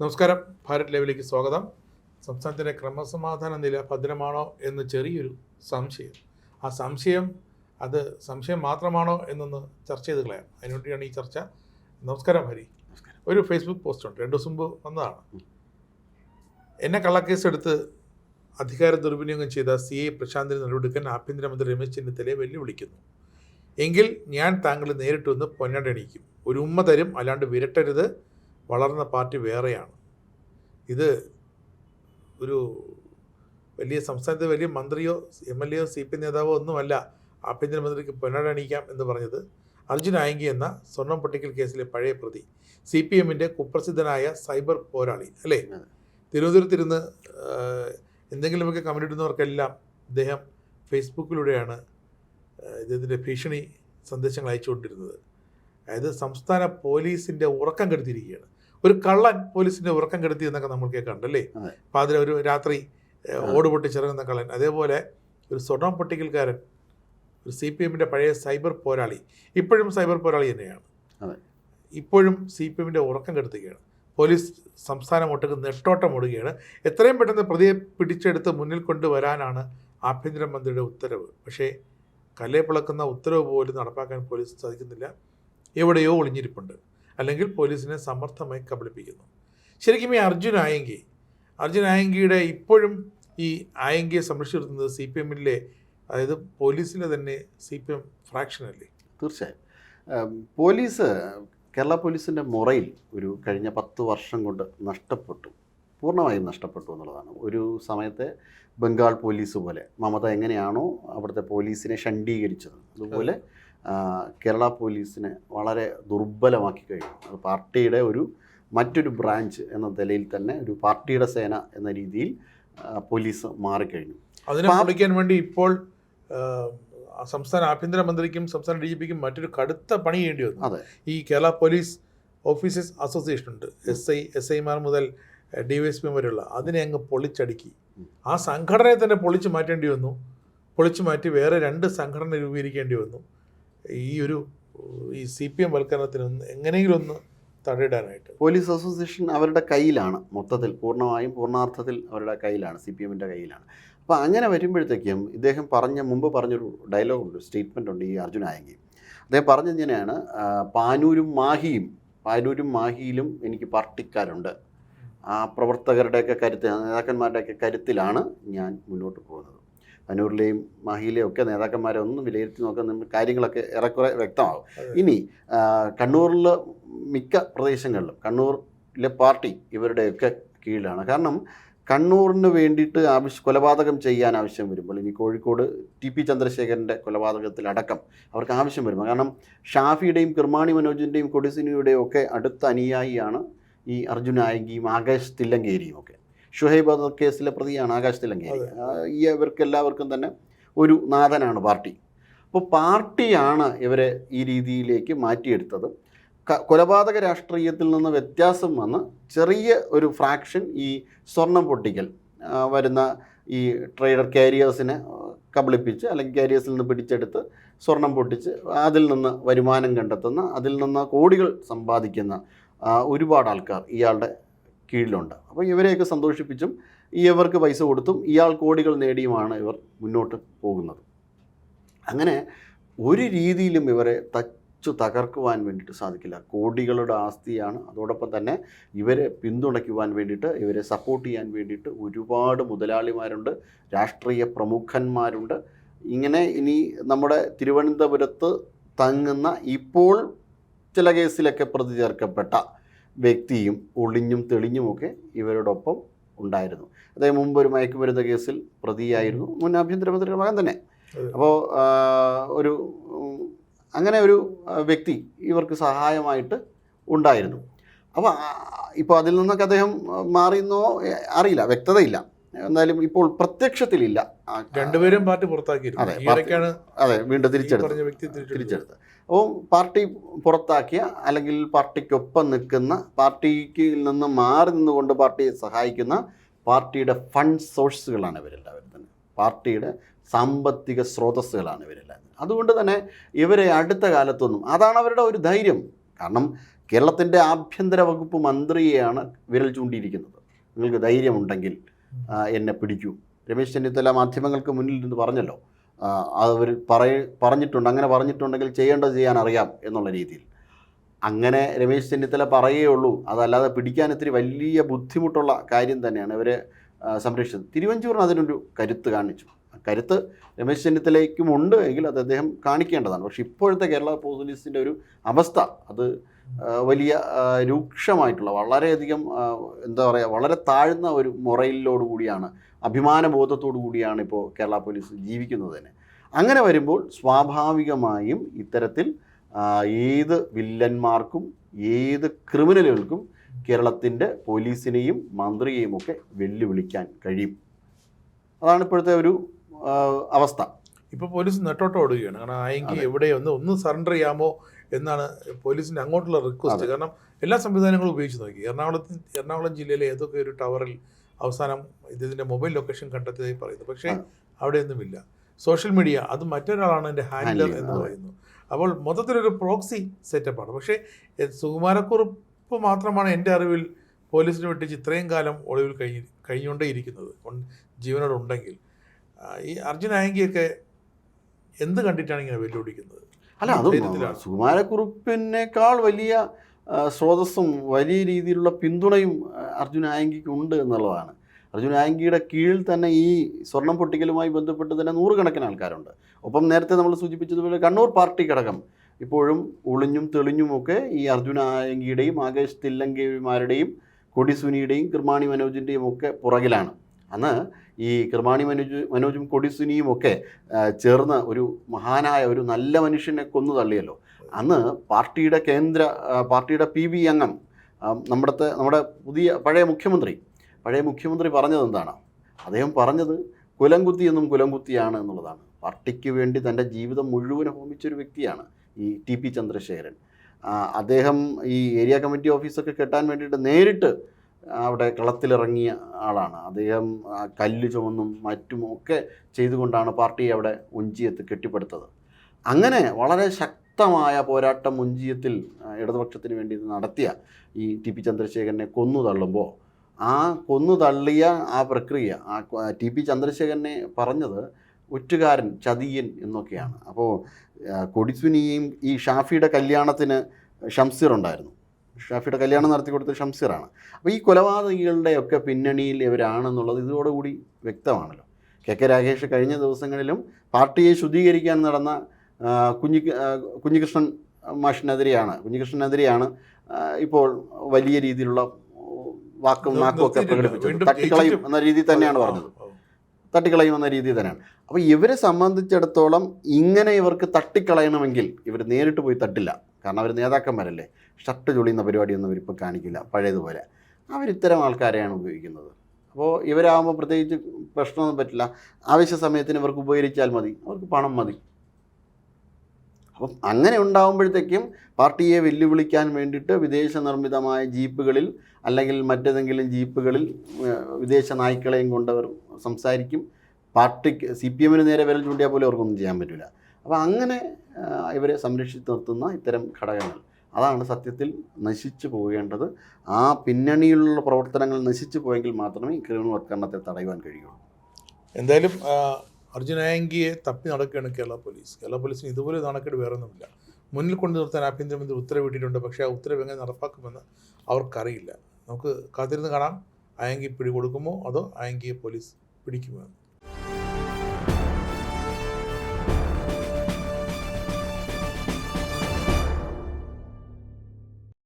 നമസ്കാരം. ഭാരത് ലൈവിലേക്ക് സ്വാഗതം. സംസ്ഥാനത്തിൻ്റെ ക്രമസമാധാന നില ഭദ്രമാണോ എന്ന് ചെറിയൊരു സംശയം. ആ സംശയം മാത്രമാണോ എന്നൊന്ന് ചർച്ച ചെയ്ത് കളയാം. അതിനുവേണ്ടിയാണ് ഈ ചർച്ച. നമസ്കാരം ഹരി. ഒരു ഫേസ്ബുക്ക് പോസ്റ്റുണ്ട്, 2 ദിവസം മുമ്പ് വന്നതാണ്. എന്നെ കള്ളക്കേസ് എടുത്ത് അധികാര ദുർവിനിയോഗം ചെയ്ത CA പ്രശാന്തിനെ നടപടിയെടുക്കാൻ ആഭ്യന്തരമന്ത്രി രമേശ് ചെന്നിത്തലയെ വെല്ലുവിളിക്കുന്നു. എങ്കിൽ ഞാൻ താങ്കൾ നേരിട്ട് വന്ന് പൊന്നാടണിയിക്കും. ഒരു ഉമ്മ തരും, അല്ലാണ്ട് വിരട്ടരുത്. വളർന്ന പാർട്ടി വേറെയാണ്. ഇത് ഒരു വലിയ സംസ്ഥാനത്തെ വലിയ മന്ത്രിയോ MLA യോ CPM നേതാവോ ഒന്നുമല്ല ആഭ്യന്തരമന്ത്രിക്ക് പൊന്നാടണിയിക്കാം എന്ന് പറഞ്ഞത്. അർജുൻ ആയങ്കി എന്ന സ്വർണം പൊട്ടിക്കൽ കേസിലെ പഴയ പ്രതി, CPMൻ്റെ കുപ്രസിദ്ധനായ സൈബർ പോരാളി അല്ലേ? തിരുവനന്തപുരത്തിരുന്ന് എന്തെങ്കിലുമൊക്കെ കമൻ്റ് ഇടുന്നവർക്കെല്ലാം ഇദ്ദേഹം ഫേസ്ബുക്കിലൂടെയാണ് ഇദ്ദേഹത്തിൻ്റെ ഭീഷണി സന്ദേശങ്ങൾ അയച്ചുകൊണ്ടിരുന്നത്. അതായത് സംസ്ഥാന പോലീസിൻ്റെ ഉറക്കം കെടുത്തിയിരിക്കുകയാണ്. ഒരു കള്ളൻ പോലീസിൻ്റെ ഉറക്കം കെടുത്തി എന്നൊക്കെ നമ്മൾ കേൾക്കണ്ടല്ലേ? അപ്പോൾ അതിൽ ഒരു രാത്രി ഓട് പൊട്ടിച്ചിറങ്ങുന്ന കള്ളൻ, അതേപോലെ ഒരു സ്വർണം പൊട്ടിക്കൽക്കാരൻ, ഒരു CPMൻ്റെ പഴയ സൈബർ പോരാളി, ഇപ്പോഴും സൈബർ പോരാളി തന്നെയാണ്. ഇപ്പോഴും CPMൻ്റെ ഉറക്കം കെടുത്തുകയാണ്. പോലീസ് സംസ്ഥാനം ഒട്ടുക്ക് നെട്ടോട്ടം ഓടുകയാണ്. എത്രയും പെട്ടെന്ന് പ്രതിയെ പിടിച്ചെടുത്ത് മുന്നിൽ കൊണ്ടുവരാനാണ് ആഭ്യന്തരമന്ത്രിയുടെ ഉത്തരവ്. പക്ഷേ കല്ലേ പിളക്കുന്ന ഉത്തരവ് പോലും നടപ്പാക്കാൻ പോലീസ് സാധിക്കുന്നില്ല. എവിടെയോ ഒളിഞ്ഞിരിപ്പുണ്ട്, അല്ലെങ്കിൽ പോലീസിനെ സമർത്ഥമായി കബളിപ്പിക്കുന്നു. ശരിക്കും ഈ അർജുൻ ആയങ്കിയുടെ ഇപ്പോഴും ഈ ആയങ്കിയെ സംരക്ഷിച്ചിരുന്നത് CPMലെ, അതായത് പോലീസിലെ തന്നെ CPM ഫ്രാക്ഷനല്ലേ? തീർച്ചയായും. കേരള പോലീസിൻ്റെ മുറയിൽ ഒരു കഴിഞ്ഞ 10 വർഷം കൊണ്ട് പൂർണ്ണമായും നഷ്ടപ്പെട്ടു എന്നുള്ളതാണ്. ഒരു സമയത്തെ ബംഗാൾ പോലീസ് പോലെ മമത എങ്ങനെയാണോ അവിടുത്തെ പോലീസിനെ ഷണ്ഡീകരിച്ചത്, അതുപോലെ കേരള പോലീസിനെ വളരെ ദുർബലമാക്കി കഴിഞ്ഞു. അത് പാർട്ടിയുടെ മറ്റൊരു ബ്രാഞ്ച് എന്ന നിലയിൽ തന്നെ ഒരു പാർട്ടിയുടെ സേന എന്ന രീതിയിൽ പോലീസ് മാറിക്കഴിഞ്ഞു. അതിനെ പൊളിക്കാൻ വേണ്ടി ഇപ്പോൾ സംസ്ഥാന ആഭ്യന്തരമന്ത്രിക്കും സംസ്ഥാന DGPക്കും മറ്റൊരു കടുത്ത പണി ചെയ്യേണ്ടി വന്നു. അതെ, ഈ കേരള പോലീസ് ഓഫീസേഴ്സ് അസോസിയേഷൻ ഉണ്ട്, SI-മാർ മുതൽ DYSP വരെയുള്ള, അതിനെ അങ്ങ് പൊളിച്ചടുക്കി. ആ സംഘടനയെ തന്നെ പൊളിച്ചു മാറ്റേണ്ടി വന്നു. പൊളിച്ചു മാറ്റി വേറെ 2 സംഘടന രൂപീകരിക്കേണ്ടി വന്നു. ഈ CPM വൽക്കരണത്തിന് എങ്ങനെയെങ്കിലും ഒന്ന് തടയിടാനായിട്ട്. പോലീസ് അസോസിയേഷൻ അവരുടെ കയ്യിലാണ്, മൊത്തത്തിൽ പൂർണ്ണാർത്ഥത്തിൽ അവരുടെ കയ്യിലാണ്, CPMൻ്റെ കയ്യിലാണ്. അപ്പോൾ അങ്ങനെ വരുമ്പോഴത്തേക്കും ഇദ്ദേഹം മുമ്പ് പറഞ്ഞൊരു ഡയലോഗുണ്ട്, സ്റ്റേറ്റ്മെൻ്റ് ഉണ്ട് ഈ അർജുൻ ആയങ്കി. അദ്ദേഹം പറഞ്ഞിങ്ങനെയാണ്, പാനൂരും മാഹിയിലും എനിക്ക് പാർട്ടിക്കാരുണ്ട്. ആ പ്രവർത്തകരുടെയൊക്കെ നേതാക്കന്മാരുടെയൊക്കെ കരുത്തിലാണ് ഞാൻ മുന്നോട്ട് പോകുന്നത്. പനൂരിലെയും മാഹിയിലെയും ഒക്കെ നേതാക്കന്മാരെ ഒന്ന് വിലയിരുത്തി നോക്കാൻ നമ്മൾ കാര്യങ്ങളൊക്കെ ഏറെക്കുറെ വ്യക്തമാകും. ഇനി കണ്ണൂരിൽ മിക്ക പ്രദേശങ്ങളിലും കണ്ണൂരിലെ പാർട്ടി ഇവരുടെയൊക്കെ കീഴിലാണ്. കാരണം കണ്ണൂരിന് വേണ്ടിയിട്ട് കൊലപാതകം ചെയ്യാൻ ആവശ്യം വരുമ്പോൾ, ഇനി കോഴിക്കോട് TP ചന്ദ്രശേഖരൻ്റെ കൊലപാതകത്തിലടക്കം അവർക്ക് ആവശ്യം വരുമ്പോൾ, കാരണം ഷാഫിയുടെയും കിർമാണി മനോജിൻ്റെയും കൊടിസിനിയുടെയും ഒക്കെ അടുത്ത അനുയായിയാണ് ഈ അർജുൻ ആയങ്കിയും ആകാശ് തില്ലങ്കേരിയും ഒക്കെ. ഷുഹൈബ് കേസിലെ പ്രതിയാണ് ആകാശ് തില്ലങ്കേരി. ഇവർക്കെല്ലാവർക്കും തന്നെ ഒരു നാഥനാണ് പാർട്ടി. അപ്പോൾ പാർട്ടിയാണ് ഇവരെ ഈ രീതിയിലേക്ക് മാറ്റിയെടുത്തത്. കൊലപാതക രാഷ്ട്രീയത്തിൽ നിന്ന് വ്യത്യാസം വന്ന് ചെറിയ ഒരു ഫ്രാക്ഷൻ ഈ സ്വർണം പൊട്ടിക്കൽ വരുന്ന ഈ ട്രേഡർ കാരിയേഴ്സിനെ കബളിപ്പിച്ച്, അല്ലെങ്കിൽ കാരിയേഴ്സിൽ നിന്ന് പിടിച്ചെടുത്ത് സ്വർണം പൊട്ടിച്ച് അതിൽ നിന്ന് വരുമാനം കണ്ടെത്തുന്ന, അതിൽ നിന്ന് കോടികൾ സമ്പാദിക്കുന്ന ഒരുപാട് ആൾക്കാർ ഇയാളുടെ കീഴിലുണ്ട്. അപ്പോൾ ഇവരെയൊക്കെ സന്തോഷിപ്പിച്ചും ഇവർക്ക് പൈസ കൊടുത്തും ഇയാൾ കോടികൾ നേടിയുമാണ് ഇവർ മുന്നോട്ട് പോകുന്നത്. അങ്ങനെ ഒരു രീതിയിലും ഇവരെ തകർക്കുവാൻ വേണ്ടിയിട്ട് സാധിക്കില്ല. കോടികളുടെ ആസ്തിയാണ്. അതോടൊപ്പം തന്നെ ഇവരെ പിന്തുണയ്ക്കുവാൻ വേണ്ടിയിട്ട്, ഇവരെ സപ്പോർട്ട് ചെയ്യാൻ വേണ്ടിയിട്ട് ഒരുപാട് മുതലാളിമാരുണ്ട്, രാഷ്ട്രീയ പ്രമുഖന്മാരുണ്ട്. ഇങ്ങനെ ഇനി നമ്മുടെ തിരുവനന്തപുരത്ത് തങ്ങുന്ന, ഇപ്പോൾ ചില കേസിലൊക്കെ പ്രതി ചേർക്കപ്പെട്ട വ്യക്തിയും ഒളിഞ്ഞും തെളിഞ്ഞുമൊക്കെ ഇവരോടൊപ്പം ഉണ്ടായിരുന്നു. അദ്ദേഹം മുമ്പ് ഒരു മയക്കുമരുന്ന് കേസിൽ പ്രതിയായിരുന്നു, മുൻ ആഭ്യന്തരമന്ത്രിയുടെ മകൻ തന്നെ. അപ്പോൾ അങ്ങനെ ഒരു വ്യക്തി ഇവർക്ക് സഹായമായിട്ട് ഉണ്ടായിരുന്നു. അപ്പോൾ അതിൽ നിന്നൊക്കെ അദ്ദേഹം മാറിയെന്നോ അറിയില്ല, വ്യക്തതയില്ല. എന്തായാലും ഇപ്പോൾ പ്രത്യക്ഷത്തിലില്ല. രണ്ടുപേരും പാർട്ടി പുറത്താക്കി. അതെ, വീണ്ടും തിരിച്ചെടുത്ത്. അപ്പോൾ പാർട്ടി പുറത്താക്കിയ, അല്ലെങ്കിൽ പാർട്ടിക്കൊപ്പം നിൽക്കുന്ന, പാർട്ടിക്ക് നിന്ന് മാറി നിന്നുകൊണ്ട് പാർട്ടിയെ സഹായിക്കുന്ന പാർട്ടിയുടെ ഫണ്ട് സോഴ്സുകളാണ് ഇവരെല്ലാവരും തന്നെ. പാർട്ടിയുടെ സാമ്പത്തിക സ്രോതസ്സുകളാണ് ഇവരെല്ലാം. അതുകൊണ്ട് തന്നെ ഇവരെ അടുത്ത കാലത്തൊന്നും, അതാണ് അവരുടെ ഒരു ധൈര്യം. കാരണം കേരളത്തിൻ്റെ ആഭ്യന്തര വകുപ്പ് മന്ത്രിയെയാണ് വിരൽ ചൂണ്ടിയിരിക്കുന്നത്. നിങ്ങൾക്ക് ധൈര്യമുണ്ടെങ്കിൽ എന്നെ പിടിക്കൂ. രമേശ് ചെന്നിത്തല മാധ്യമങ്ങൾക്ക് മുന്നിൽ നിന്ന് പറഞ്ഞല്ലോ, അവർ പറഞ്ഞിട്ടുണ്ട്, അങ്ങനെ പറഞ്ഞിട്ടുണ്ടെങ്കിൽ ചെയ്യേണ്ടത് ചെയ്യാൻ അറിയാം എന്നുള്ള രീതിയിൽ. അങ്ങനെ രമേശ് ചെന്നിത്തല പറയുകയുള്ളൂ, അതല്ലാതെ പിടിക്കാൻ ഇത്തിരി വലിയ ബുദ്ധിമുട്ടുള്ള കാര്യം തന്നെയാണ് ഇവരെ സംരക്ഷിച്ചത്. തിരുവഞ്ചൂരിന് അതിനൊരു കരുത്ത് കാണിച്ചു. കരുത്ത് രമേശ് ചെന്നിത്തലയ്ക്കും ഉണ്ട് എങ്കിൽ അത് അദ്ദേഹം കാണിക്കേണ്ടതാണ്. പക്ഷേ ഇപ്പോഴത്തെ കേരള പോലീസിൻ്റെ ഒരു അവസ്ഥ അത് വലിയ രൂക്ഷമായിട്ടുള്ള, വളരെയധികം എന്താ പറയുക, വളരെ താഴ്ന്ന ഒരു മൊറയിലോടുകൂടിയാണ്, അഭിമാനബോധത്തോടു കൂടിയാണ് ഇപ്പോൾ കേരള പോലീസ് ജീവിക്കുന്നത് തന്നെ. അങ്ങനെ വരുമ്പോൾ സ്വാഭാവികമായും ഇത്തരത്തിൽ ഏത് വില്ലന്മാർക്കും ഏത് ക്രിമിനലുകൾക്കും കേരളത്തിൻ്റെ പോലീസിനെയും മന്ത്രിയെയും ഒക്കെ വെല്ലുവിളിക്കാൻ കഴിയും. അതാണ് ഇപ്പോഴത്തെ ഒരു അവസ്ഥ. ഇപ്പോൾ പോലീസ് നെട്ടോട്ടം ഓടുകയാണ്. കാരണം ആയെങ്കിൽ എവിടെ ഒന്ന് സറണ്ടർ ചെയ്യാമോ എന്നാണ് പോലീസിൻ്റെ അങ്ങോട്ടുള്ള റിക്വസ്റ്റ്. കാരണം എല്ലാ സംവിധാനങ്ങളും ഉപയോഗിച്ച് നോക്കി. എറണാകുളം ജില്ലയിലെ ഏതൊക്കെ ഒരു ടവറിൽ അവസാനം ഇതിൻ്റെ മൊബൈൽ ലൊക്കേഷൻ കണ്ടെത്തിയതായി പറയുന്നു. പക്ഷേ അവിടെയൊന്നുമില്ല. സോഷ്യൽ മീഡിയ അത് മറ്റൊരാളാണ് എൻ്റെ ഹാൻഡിലർ എന്ന് പറയുന്നു. അപ്പോൾ മൊത്തത്തിലൊരു പ്രോക്സി സെറ്റപ്പാണ്. പക്ഷേ സുകുമാരക്കുറുപ്പ് മാത്രമാണ് എൻ്റെ അറിവിൽ പോലീസിനെ വെട്ടിച്ച് ഇത്രയും കാലം ഒളിവിൽ കഴിഞ്ഞുകൊണ്ടേയിരിക്കുന്നത് ജീവനോടുണ്ടെങ്കിൽ. ഈ അർജുൻ ആയങ്കിയൊക്കെ എന്ത് കണ്ടിട്ടാണ് ഇങ്ങനെ വെല്ലുവിളിക്കുന്നത്? അല്ല, അത് സുകുമാരക്കുറുപ്പിനേക്കാൾ വലിയ സ്രോതസ്സും വലിയ രീതിയിലുള്ള പിന്തുണയും അർജുൻ ആയങ്കിക്ക് ഉണ്ട് എന്നുള്ളതാണ്. അർജുൻ ആയങ്കിയുടെ കീഴിൽ തന്നെ ഈ സ്വർണം പൊട്ടിക്കലുമായി ബന്ധപ്പെട്ട് തന്നെ നൂറുകണക്കിന് ആൾക്കാരുണ്ട്. ഒപ്പം നേരത്തെ നമ്മൾ സൂചിപ്പിച്ചതുപോലെ കണ്ണൂർ പാർട്ടി ഘടകം ഇപ്പോഴും ഒളിഞ്ഞും തെളിഞ്ഞുമൊക്കെ ഈ അർജുൻ ആയങ്കിയുടെയും ആകേഷ് തില്ലങ്കേമാരുടെയും കൊടിസുനിയുടെയും കിർമാണി മനോജിൻ്റെയും ഒക്കെ പുറകിലാണ്. അന്ന് ഈ കിർമാണി മനോജും കൊടിസുനിയും ഒക്കെ ചേർന്ന് ഒരു മഹാനായ ഒരു നല്ല മനുഷ്യനെ കൊന്നു തള്ളിയല്ലോ. അന്ന് പാർട്ടിയുടെ പാർട്ടിയുടെ PB അംഗം നമ്മുടെ പഴയ മുഖ്യമന്ത്രി പറഞ്ഞത് എന്താണ്? അദ്ദേഹം പറഞ്ഞത് കുലംകുത്തി എന്നും കുലംകുത്തിയാണ് എന്നുള്ളതാണ്. പാർട്ടിക്ക് വേണ്ടി തൻ്റെ ജീവിതം മുഴുവൻ ഹോമിച്ചൊരു വ്യക്തിയാണ് ഈ TP ചന്ദ്രശേഖരൻ. അദ്ദേഹം ഈ ഏരിയ കമ്മിറ്റി ഓഫീസൊക്കെ കെട്ടാൻ വേണ്ടിയിട്ട് നേരിട്ട് അവിടെ കളത്തിലിറങ്ങിയ ആളാണ്. അദ്ദേഹം കല്ല് ചുമന്നും മറ്റുമൊക്കെ ചെയ്തുകൊണ്ടാണ് പാർട്ടിയെ അവിടെ ഒഞ്ചിയത്ത് കെട്ടിപ്പടുത്തത്. അങ്ങനെ വളരെ ശക്തമായ പോരാട്ടം ഒഞ്ചിയത്തിൽ ഇടതുപക്ഷത്തിന് വേണ്ടി നടത്തിയ ഈ TP ചന്ദ്രശേഖരനെ കൊന്നു തള്ളുമ്പോൾ ആ കൊന്നു തള്ളിയ ആ പ്രക്രിയ TP ചന്ദ്രശേഖരനെ പറഞ്ഞത് ഒറ്റുകാരൻ, ചതിയൻ എന്നൊക്കെയാണ്. അപ്പോൾ കൊടിസുനിയും ഈ ഷാഫിയുടെ കല്യാണത്തിന് ഷംസീർ ഉണ്ടായിരുന്നു. ഷാഫിയുടെ കല്യാണം നടത്തി കൊടുത്തത് ഷംസീറാണ്. അപ്പോൾ ഈ കൊലപാതകികളുടെയൊക്കെ പിന്നണിയിൽ ഇവരാണെന്നുള്ളത് ഇതോടുകൂടി വ്യക്തമാണല്ലോ. KK രാഗേഷ് കഴിഞ്ഞ ദിവസങ്ങളിലും പാർട്ടിയെ ശുദ്ധീകരിക്കാൻ നടന്ന കുഞ്ഞികൃഷ്ണൻ മാഷിനെതിരെയാണ് ഇപ്പോൾ വലിയ രീതിയിലുള്ള നാക്കുമൊക്കെ പ്രകടിപ്പിച്ചത്. തട്ടിക്കളയും എന്ന രീതിയിൽ തന്നെയാണ് പറഞ്ഞത്. അപ്പോൾ ഇവരെ സംബന്ധിച്ചിടത്തോളം ഇങ്ങനെ ഇവർക്ക് തട്ടിക്കളയണമെങ്കിൽ ഇവർ നേരിട്ട് പോയി തട്ടില്ല. കാരണം അവർ നേതാക്കന്മാരല്ലേ. ഷർട്ട് ചൊളിയുന്ന പരിപാടിയൊന്നും ഇവരിപ്പോൾ കാണിക്കില്ല പഴയതുപോലെ. അവരിത്തരം ആൾക്കാരെയാണ് ഉപയോഗിക്കുന്നത്. അപ്പോൾ ഇവരാകുമ്പോൾ പ്രത്യേകിച്ച് പ്രശ്നമൊന്നും പറ്റില്ല. ആവശ്യ സമയത്തിന് ഇവർക്ക് ഉപകരിച്ചാൽ മതി, അവർക്ക് പണം മതി. അപ്പം അങ്ങനെ ഉണ്ടാകുമ്പോഴത്തേക്കും പാർട്ടിയെ വെല്ലുവിളിക്കാൻ വേണ്ടിയിട്ട് വിദേശ നിർമ്മിതമായ ജീപ്പുകളിൽ അല്ലെങ്കിൽ മറ്റേതെങ്കിലും ജീപ്പുകളിൽ വിദേശ നായ്ക്കളെയും കൊണ്ടവർ സംസാരിക്കും. പാർട്ടിക്ക് CPM-ന് നേരെ വിരൽ ചൂണ്ടിയാൽ പോലും അവർക്കൊന്നും ചെയ്യാൻ പറ്റില്ല. അപ്പോൾ അങ്ങനെ ഇവരെ സംരക്ഷിച്ച് നിർത്തുന്ന ഇത്തരം ഘടകങ്ങൾ അതാണ് സത്യത്തിൽ നശിച്ചു പോകേണ്ടത്. ആ പിന്നണിയിലുള്ള പ്രവർത്തനങ്ങൾ നശിച്ചു പോയെങ്കിൽ മാത്രമേ ഈ ക്രിമിനൽവൽക്കരണത്തെ തടയുവാൻ കഴിയുള്ളൂ. എന്തായാലും അർജുൻ ആയങ്കിയെ തപ്പി നടക്കുകയാണ് കേരള പോലീസിന് ഇതുപോലെ നാണക്കേട് വേറൊന്നുമില്ല. മുന്നിൽ കൊണ്ടു നിർത്താൻ ആഭ്യന്തരമന്ത്രി ഉത്തരവിട്ടിട്ടുണ്ട്. പക്ഷേ ആ ഉത്തരവ് എങ്ങനെ നടപ്പാക്കുമെന്ന് അവർക്കറിയില്ല. നമുക്ക് കാത്തിരുന്ന് കാണാം. ആയങ്കി പിടികൊടുക്കുമോ അതോ ആയങ്കിയെ പോലീസ് പിടിക്കുമോ?